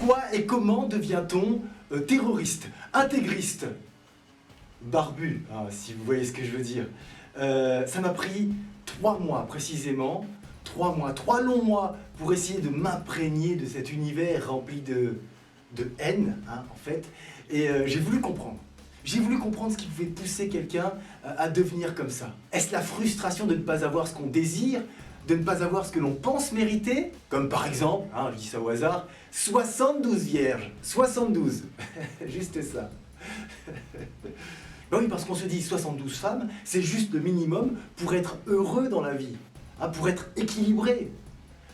Pourquoi et comment devient-on terroriste, intégriste, barbu, hein, si vous voyez ce que je veux dire. Ça m'a pris 3 mois précisément, 3 mois, 3 longs mois pour essayer de m'imprégner de cet univers rempli de haine, hein, en fait. Et j'ai voulu comprendre. J'ai voulu comprendre ce qui pouvait pousser quelqu'un à devenir comme ça. Est-ce la frustration de ne pas avoir ce qu'on désire, de ne pas avoir ce que l'on pense mériter? Comme par exemple, hein, je dis ça au hasard, 72 vierges. 72. Juste ça. Ben oui, parce qu'on se dit 72 femmes, c'est juste le minimum pour être heureux dans la vie, hein, pour être équilibré.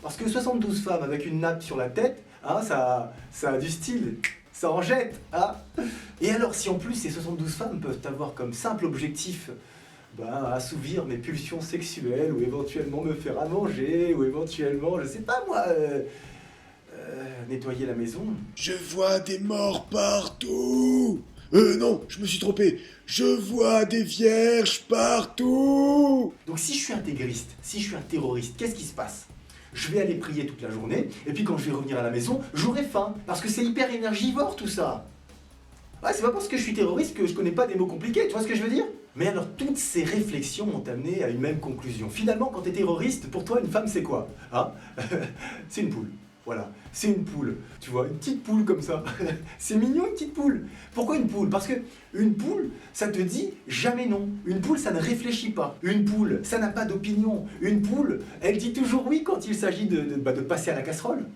Parce que 72 femmes avec une nappe sur la tête, hein, ça a du style. Ça en jette, hein. Et alors, si en plus ces 72 femmes peuvent avoir comme simple objectif assouvir mes pulsions sexuelles, ou éventuellement me faire à manger, ou éventuellement, je sais pas moi, nettoyer la maison. Je vois des morts partout. Non, je me suis trompé. Je vois des vierges partout. Donc si je suis intégriste, si je suis un terroriste, qu'est-ce qui se passe? Je vais aller prier toute la journée, et puis quand je vais revenir à la maison, j'aurai faim, parce que c'est hyper énergivore tout ça. Ouais, c'est pas parce que je suis terroriste que je connais pas des mots compliqués, tu vois ce que je veux dire? Mais alors, toutes ces réflexions m'ont amené à une même conclusion. Finalement, quand t'es terroriste, pour toi, une femme, c'est quoi? Hein? C'est une poule. Voilà, c'est une poule. Tu vois, une petite poule comme ça. C'est mignon, une petite poule. Pourquoi une poule? Parce que une poule, ça te dit jamais non. Une poule, ça ne réfléchit pas. Une poule, ça n'a pas d'opinion. Une poule, elle dit toujours oui quand il s'agit de passer à la casserole.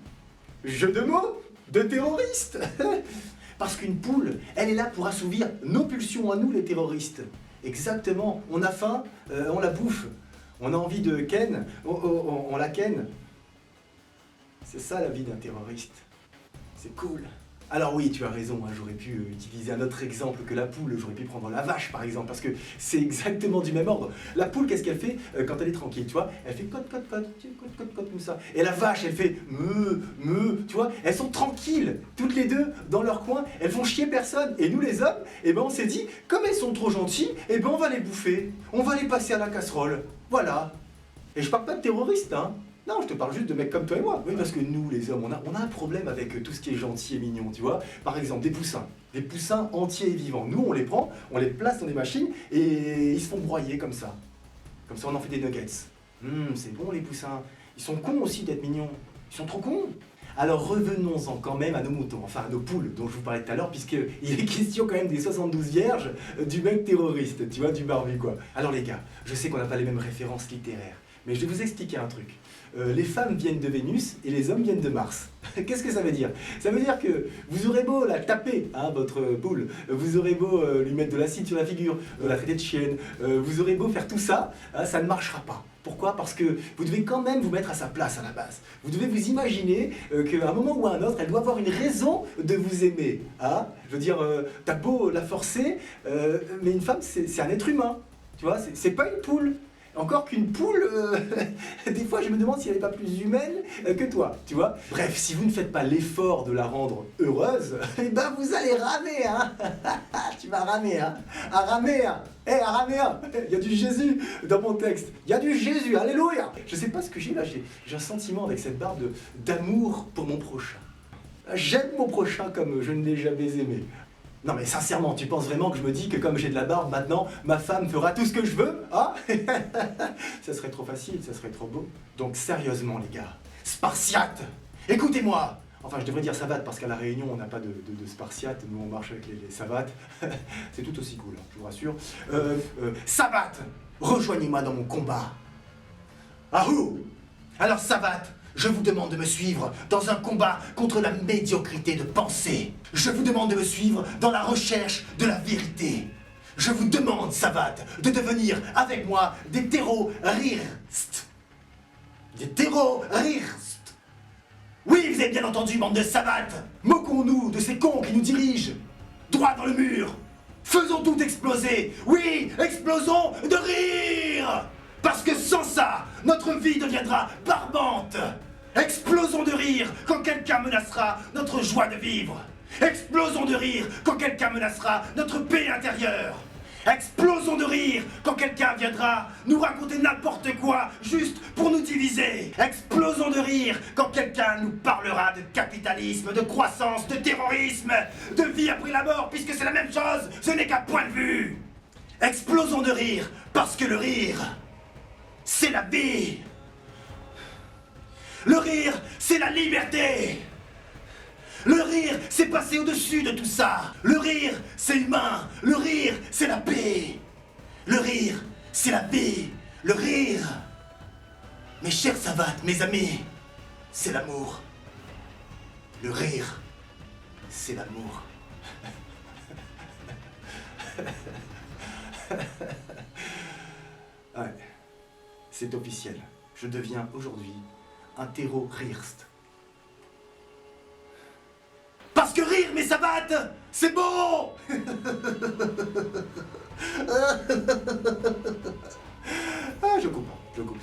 Jeu de mots de terroriste. Parce qu'une poule, elle est là pour assouvir nos pulsions à nous, les terroristes. Exactement. On a faim, on la bouffe. On a envie de ken, on la ken. C'est ça la vie d'un terroriste. C'est cool. Alors oui, tu as raison, hein, j'aurais pu utiliser un autre exemple que la poule, j'aurais pu prendre la vache par exemple, parce que c'est exactement du même ordre. La poule, qu'est-ce qu'elle fait quand elle est tranquille, tu vois? Elle fait cote, cote, cote, cote, cote, cote, comme ça. Et la vache, elle fait me, tu vois? Elles sont tranquilles, toutes les deux, dans leur coin, elles font chier personne. Et nous les hommes, eh ben on s'est dit, comme elles sont trop gentilles, eh ben on va les bouffer, on va les passer à la casserole. Voilà. Et je parle pas de terroristes, hein. Non, je te parle juste de mecs comme toi et moi. Oui, parce que nous, les hommes, on a un problème avec tout ce qui est gentil et mignon, tu vois. Par exemple, des poussins entiers et vivants. Nous, on les prend, on les place dans des machines et ils se font broyer comme ça. Comme ça, on en fait des nuggets. C'est bon, les poussins. Ils sont cons aussi d'être mignons. Ils sont trop cons. Alors revenons-en quand même à nos moutons, enfin à nos poules dont je vous parlais tout à l'heure, puisqu'il est question quand même des 72 vierges du mec terroriste, tu vois, du barbu quoi. Alors les gars, je sais qu'on n'a pas les mêmes références littéraires, mais je vais vous expliquer un truc. Les femmes viennent de Vénus et les hommes viennent de Mars. Qu'est-ce que ça veut dire? Ça veut dire que vous aurez beau la taper, hein, votre poule, vous aurez beau lui mettre de l'acide sur la figure, la traiter de chienne, vous aurez beau faire tout ça, hein, ça ne marchera pas. Pourquoi? Parce que vous devez quand même vous mettre à sa place à la base. Vous devez vous imaginer qu'à un moment ou à un autre, elle doit avoir une raison de vous aimer. Hein? Je veux dire, t'as beau la forcer, mais une femme, c'est un être humain. Tu vois, c'est pas une poule. Encore qu'une poule, des fois je me demande si elle n'est pas plus humaine que toi, tu vois. Bref, si vous ne faites pas l'effort de la rendre heureuse, eh ben vous allez ramer, hein. Tu vas ramer, hein. À ramer, hein. À ramer, hein. Il y a du Jésus dans mon texte. Il y a du Jésus, alléluia. Je sais pas ce que j'ai là, j'ai un sentiment avec cette barbe d'amour pour mon prochain. J'aime mon prochain comme je ne l'ai jamais aimé. Non mais sincèrement, tu penses vraiment que je me dis que comme j'ai de la barbe maintenant, ma femme fera tout ce que je veux, hein? Ça serait trop facile, ça serait trop beau. Donc sérieusement les gars, Spartiates, écoutez-moi! Enfin je devrais dire Savate parce qu'à la Réunion on n'a pas de Spartiates, nous on marche avec les Savates. C'est tout aussi cool, hein, je vous rassure. Savate, rejoignez-moi dans mon combat. Ahou! Alors Savate, je vous demande de me suivre dans un combat contre la médiocrité de pensée. Je vous demande de me suivre dans la recherche de la vérité. Je vous demande, Savate, de devenir avec moi des terroristes. Des terroristes. Oui, vous avez bien entendu, bande de Savates. Moquons-nous de ces cons qui nous dirigent. Droit dans le mur. Faisons tout exploser. Oui, explosons de rire. Parce que sans ça, notre vie deviendra barbante. Explosons de rire quand quelqu'un menacera notre joie de vivre. Explosons de rire quand quelqu'un menacera notre paix intérieure. Explosons de rire quand quelqu'un viendra nous raconter n'importe quoi juste pour nous diviser. Explosons de rire quand quelqu'un nous parlera de capitalisme, de croissance, de terrorisme, de vie après la mort, puisque c'est la même chose, ce n'est qu'un point de vue. Explosons de rire parce que le rire, c'est la vie. Le rire, c'est la liberté. Le rire, c'est passer au-dessus de tout ça. Le rire, c'est humain. Le rire, c'est la paix. Le rire, c'est la vie. Le rire, mes chers savates, mes amis, c'est l'amour. Le rire, c'est l'amour. Ouais, c'est officiel. Je deviens aujourd'hui un terroriste. Parce que rire, mes savates, c'est beau. Ah, je coupe, c'est bon.